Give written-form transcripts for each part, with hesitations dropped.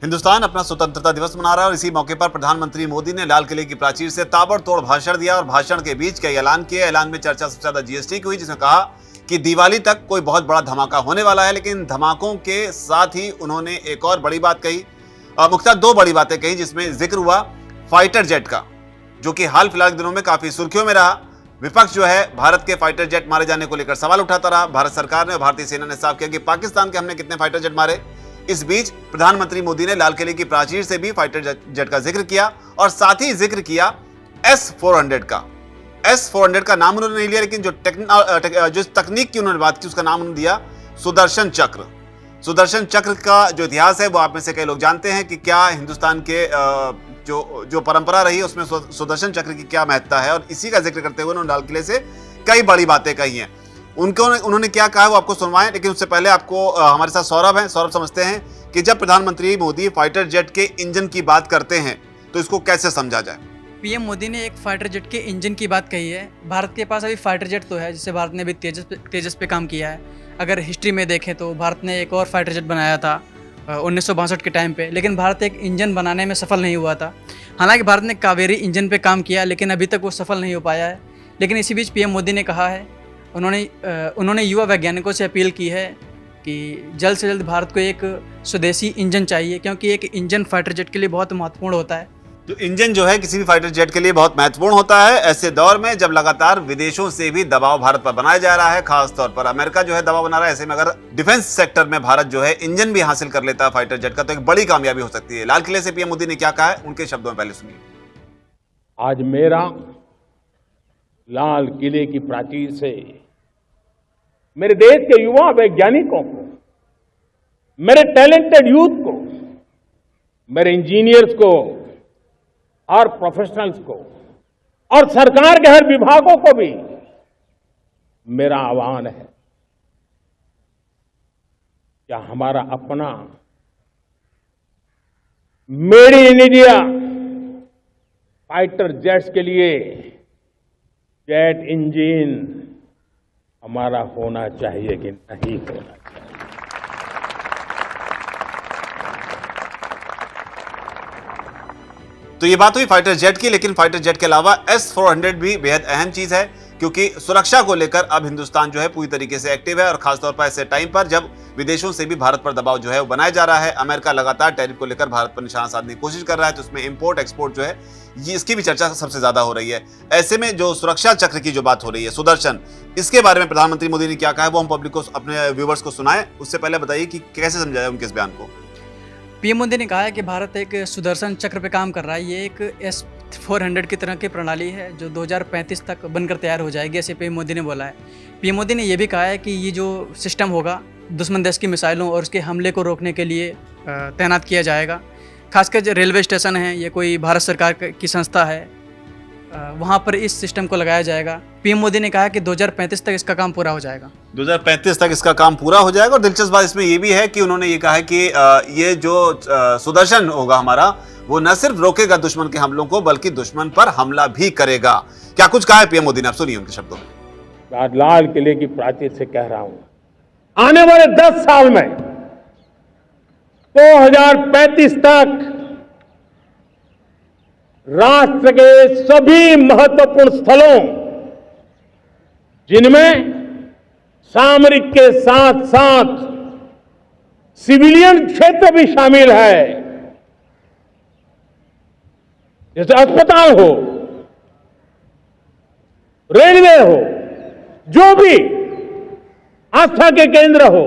हिंदुस्तान अपना स्वतंत्रता दिवस मना रहा है और इसी मौके पर प्रधानमंत्री मोदी ने लाल किले की प्राचीर से ताबड़तोड़ भाषण दिया और भाषण के बीच कई ऐलान किए। ऐलान में चर्चा सबसे ज्यादा जीएसटी की हुई, जिसमें कहा कि दिवाली तक कोई बहुत बड़ा धमाका होने वाला है। लेकिन धमाकों के साथ ही उन्होंने एक और बड़ी बात कही, मुख्यतः दो बड़ी बातें कही, जिसमें जिक्र हुआ फाइटर जेट का, जो कि हाल फिलहाल दिनों में काफी सुर्खियों में रहा। विपक्ष जो है भारत के फाइटर जेट मारे जाने को लेकर सवाल उठाता रहा। भारत सरकार ने और भारतीय सेना ने साफ किया कि पाकिस्तान के हमने कितने फाइटर जेट मारे। इस बीच प्रधानमंत्री मोदी ने लाल किले की प्राचीर से भी फाइटर जेट का जिक्र किया और साथ ही जिक्र किया S-400 का। S-400 का नाम उन्होंने नहीं लिया, लेकिन जो तकनीक की उन्होंने बात की उसका नाम उन्होंने दिया सुदर्शन चक्र। सुदर्शन चक्र का जो इतिहास है वो आप में से कई लोग जानते हैं कि क्या हिंदुस्तान के जो परंपरा रही है उसमें सुदर्शन चक्र की क्या महत्ता है, और इसी का जिक्र करते हुए उन्होंने लाल किले से कई बड़ी बातें कही हैं। उन्होंने क्या कहा वो आपको सुनवाएं, लेकिन उससे पहले आपको हमारे साथ सौरभ हैं। सौरभ, समझते हैं कि जब प्रधानमंत्री मोदी फाइटर जेट के इंजन की बात करते हैं तो इसको कैसे समझा जाए। पीएम मोदी ने एक फाइटर जेट के इंजन की बात कही है। भारत के पास अभी फाइटर जेट तो है, जिससे भारत ने भी तेजस पे काम किया है। अगर हिस्ट्री में देखें तो भारत ने एक और फाइटर जेट बनाया था 1962 के टाइम पे, लेकिन भारत एक इंजन बनाने में सफल नहीं हुआ था। हालांकि भारत ने कावेरी इंजन पे काम किया, लेकिन अभी तक वो सफल नहीं हो पाया है। लेकिन इसी बीच पीएम मोदी ने कहा है, उन्होंने युवा वैज्ञानिकों से अपील की है कि जल्द से जल्द भारत को एक स्वदेशी इंजन चाहिए, क्योंकि एक इंजन फाइटर जेट के लिए बहुत महत्वपूर्ण होता है। तो इंजन जो है किसी भी फाइटर जेट के लिए बहुत महत्वपूर्ण होता है, ऐसे दौर में जब लगातार विदेशों से भी दबाव भारत पर बनाया जा रहा है। खासतौर पर अमेरिका जो है दबाव बना रहा है। ऐसे में अगर डिफेंस सेक्टर में भारत जो है इंजन भी हासिल कर लेता है फाइटर जेट का, तो एक बड़ी कामयाबी हो सकती है। लाल किले से पीएम मोदी ने क्या कहा है, उनके शब्दों में पहले सुनिए। आज मेरा लाल किले की प्राचीर से मेरे देश के युवा वैज्ञानिकों को, मेरे टैलेंटेड यूथ को, मेरे इंजीनियर्स को और प्रोफेशनल्स को और सरकार के हर विभागों को भी मेरा आह्वान है, क्या हमारा अपना made in India fighter jets के लिए जेट इंजन हमारा होना चाहिए कि नहीं होना चाहिए। तो ये बात हुई फाइटर जेट की, लेकिन फाइटर जेट के अलावा S-400 भी बेहद अहम चीज है, क्योंकि सुरक्षा को लेकर अब हिंदुस्तान जो है पूरी तरीके से एक्टिव है। और खासतौर पर ऐसे टाइम पर जब विदेशों से भी भारत पर दबाव जो है वो बनाया जा रहा है। अमेरिका लगातार टैरिफ को लेकर भारत पर निशाना साधने की कोशिश कर रहा है, तो उसमें इंपोर्ट एक्सपोर्ट जो है ये इसकी भी चर्चा सबसे ज्यादा हो रही है। ऐसे में जो सुरक्षा चक्र की जो बात हो रही है सुदर्शन, इसके बारे में प्रधानमंत्री मोदी ने क्या कहा है वो हम पब्लिक को, अपने व्यूवर्स को सुनाएं। उससे पहले बताइए कि कैसे समझाया उनके इस बयान को। पीएम मोदी ने कहा है कि भारत एक सुदर्शन चक्र पे काम कर रहा है। ये एक S-400 की तरह की प्रणाली है जो 2035 तक बनकर तैयार हो जाएगी, ऐसे पीएम मोदी ने बोला है। पीएम मोदी ने यह भी कहा है कि ये जो सिस्टम होगा दुश्मन देश की मिसाइलों और उसके हमले को रोकने के लिए तैनात किया जाएगा। खासकर जो रेलवे स्टेशन है, ये कोई भारत सरकार की संस्था है, वहाँ पर इस सिस्टम को लगाया जाएगा। पीएम मोदी ने कहा कि 2035 तक इसका काम पूरा हो जाएगा। 2035 तक इसका काम पूरा हो जाएगा। और दिलचस्प बात इसमें ये भी है कि उन्होंने ये कहा है कि ये जो सुदर्शन होगा हमारा, वो न सिर्फ रोकेगा दुश्मन के हमलों को, बल्कि दुश्मन पर हमला भी करेगा। क्या कुछ कहा है पीएम मोदी ने, आप सुनिए उनके शब्दों में। आज लाल किले की प्राचीर से कह रहा हूं, आने वाले 10 साल में 2035 तक राष्ट्र के सभी महत्वपूर्ण स्थलों, जिनमें सामरिक के साथ साथ सिविलियन क्षेत्र भी शामिल है, जैसे अस्पताल हो, रेलवे हो, जो भी आस्था के केंद्र हो,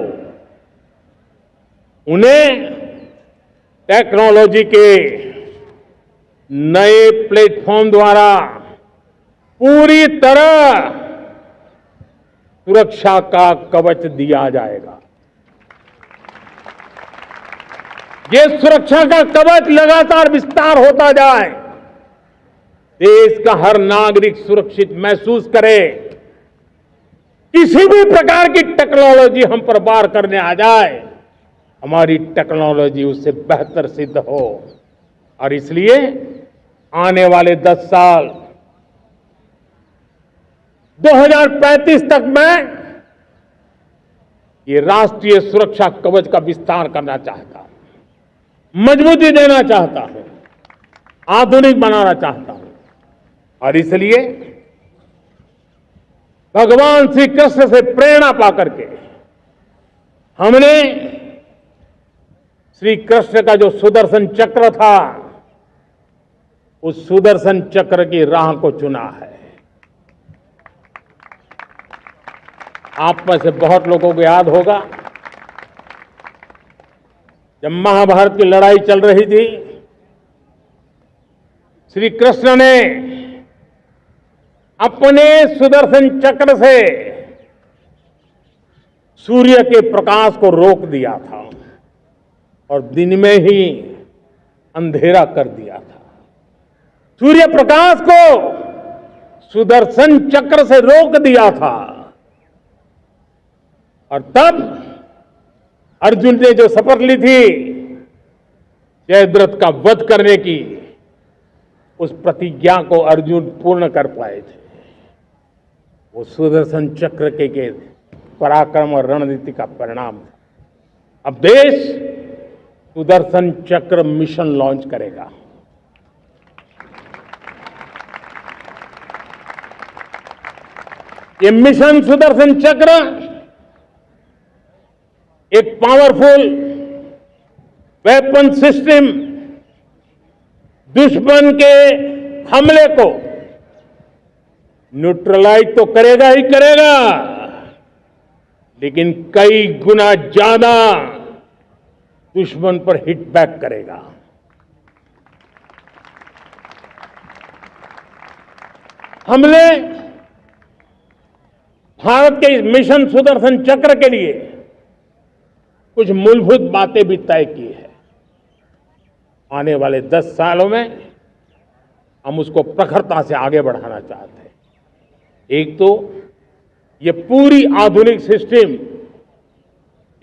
उन्हें टेक्नोलॉजी के नए प्लेटफॉर्म द्वारा पूरी तरह सुरक्षा का कवच दिया जाएगा। ये सुरक्षा का कवच लगातार विस्तार होता जाए, देश का हर नागरिक सुरक्षित महसूस करे। किसी भी प्रकार की टेक्नोलॉजी हम पर वार करने आ जाए, हमारी टेक्नोलॉजी उससे बेहतर सिद्ध हो। और इसलिए आने वाले 10 साल 2035 तक मैं ये राष्ट्रीय सुरक्षा कवच का विस्तार करना चाहता हूं। मजबूती देना चाहता हूं, आधुनिक बनाना चाहता हूं। और इसलिए भगवान श्री कृष्ण से प्रेरणा पाकर के हमने श्री कृष्ण का जो सुदर्शन चक्र था, उस सुदर्शन चक्र की राह को चुना है। आप में से बहुत लोगों को याद होगा, जब महाभारत की लड़ाई चल रही थी, श्री कृष्ण ने अपने सुदर्शन चक्र से सूर्य के प्रकाश को रोक दिया था और दिन में ही अंधेरा कर दिया था। सूर्य प्रकाश को सुदर्शन चक्र से रोक दिया था। और तब अर्जुन ने जो शपथ ली थी जयद्रथ का वध करने की, उस प्रतिज्ञा को अर्जुन पूर्ण कर पाए थे। वो सुदर्शन चक्र के पराक्रम और रणनीति का परिणाम था। अब देश सुदर्शन चक्र मिशन लॉन्च करेगा। ये मिशन सुदर्शन चक्र एक पावरफुल वेपन सिस्टम दुश्मन के हमले को न्यूट्रलाइज तो करेगा ही करेगा, लेकिन कई गुना ज्यादा दुश्मन पर हिट बैक करेगा। हमने भारत के इस मिशन सुदर्शन चक्र के लिए कुछ मूलभूत बातें भी तय की है। आने वाले 10 सालों में हम उसको प्रखरता से आगे बढ़ाना चाहते हैं। एक तो ये पूरी आधुनिक सिस्टम,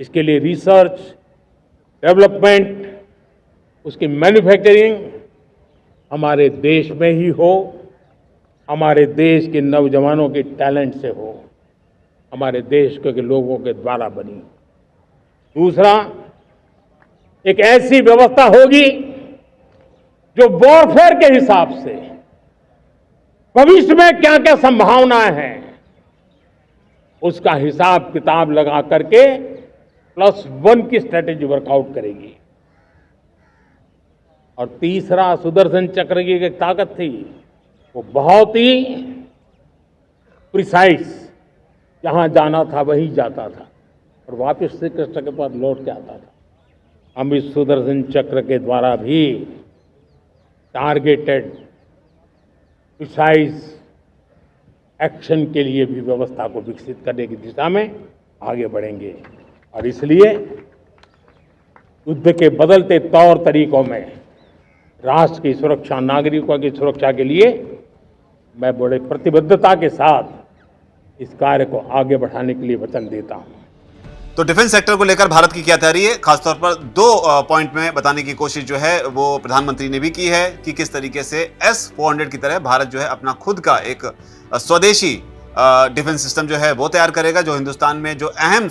इसके लिए रिसर्च, डेवलपमेंट, उसकी मैन्युफैक्चरिंग हमारे देश में ही हो, हमारे देश के नौजवानों के टैलेंट से हो, हमारे देश के लोगों के द्वारा बनी। दूसरा, एक ऐसी व्यवस्था होगी जो वॉरफेयर के हिसाब से भविष्य में क्या क्या संभावनाएं हैं, उसका हिसाब किताब लगा करके +1 की स्ट्रेटेजी वर्कआउट करेगी। और तीसरा, सुदर्शन चक्र की एक ताकत थी, वो बहुत ही प्रिसाइज, जहां जाना था वहीं जाता था और वापस श्री कृष्ण के पास लौट के आता था। हम इस सुदर्शन चक्र के द्वारा भी टारगेटेड प्रिसाइज एक्शन के लिए भी व्यवस्था को विकसित करने की दिशा में आगे बढ़ेंगे। और इसलिए युद्ध के बदलते तौर तरीकों में राष्ट्र की सुरक्षा, नागरिकों की सुरक्षा के लिए मैं बड़े प्रतिबद्धता के साथ इस कार्य को आगे बढ़ाने के लिए वचन देता हूं। तो डिफेंस सेक्टर को लेकर भारत की क्या तैयारी है, खासतौर पर 2 पॉइंट में बताने की कोशिश जो है वो प्रधानमंत्री ने भी की है कि किस तरीके से S-400 की तरह भारत जो है अपना खुद का एक स्वदेशी डिफेंस सिस्टम जो है वो तैयार करेगा, जो हिंदुस्तान में जो अहम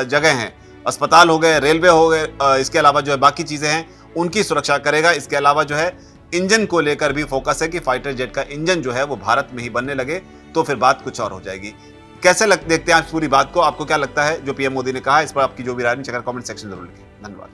जगह हैं, अस्पताल हो गए, रेलवे हो गए, इसके अलावा जो है बाकी चीजें हैं उनकी सुरक्षा करेगा। इसके अलावा जो है इंजन को लेकर भी फोकस है कि फाइटर जेट का इंजन जो है वो भारत में ही बनने लगे, तो फिर बात कुछ और हो जाएगी। कैसे देखते हैं आप पूरी बात को, आपको क्या लगता है जो पीएम मोदी ने कहा, इस पर आपकी जो भी राय है कमेंट सेक्शन जरूर लिखें। धन्यवाद।